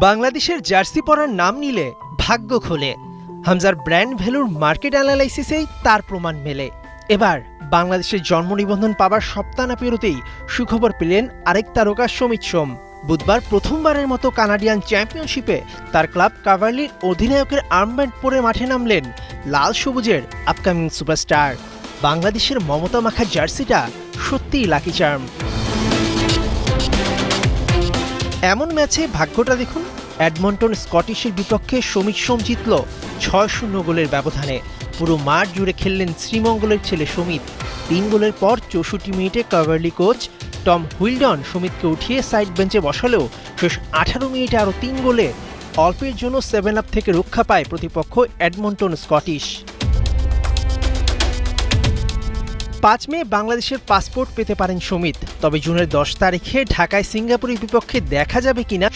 বাংলাদেশের জার্সি পরার নাম নিলে ভাগ্য খোলে। হামজার ব্র্যান্ড ভ্যালুর মার্কেট অ্যানালাইসিসেই তার প্রমাণ মেলে। এবার বাংলাদেশের জন্ম নিবন্ধন পাবার সপ্তাহ না পেরোতেই সুখবর পেলেন আরেক তারকা সমিত সোম। বুধবার প্রথমবারের মতো কানাডিয়ান চ্যাম্পিয়নশিপে তার ক্লাব কাভারলির অধিনায়কের আর্মব্যান্ড পরে মাঠে নামলেন লাল সবুজের আপকামিং সুপারস্টার। বাংলাদেশের মমতা মাখা জার্সিটা সত্যিই লাকি চার্ম। এমন ম্যাচে ভাগ্যটা দেখুন। এডমন্টন স্কটিশের বিপক্ষে সমিত সোম জিতল ৬-০ গোলের ব্যবধানে। পুরো মাঠ জুড়ে খেললেন শ্রীমঙ্গলের ছেলে সমিত। ৩ গোলের পর ৬৪ মিনিটে কাভারলি কোচ টম হুইলডন সমিতকে উঠিয়ে সাইড বেঞ্চে বসালেও শেষ ১৮ মিনিটে আরও ৩ গোলে অল্পের জন্য 7 আপ থেকে রক্ষা পায় প্রতিপক্ষ এডমন্টন স্কটিশ। ৫ মে বাংলাদেশের পাসপোর্ট পেতে পারেন সমিত। তবে জুনের ১০ তারিখে ঢাকায় সিঙ্গাপুরের বিপক্ষে দেখা যাবে কিনা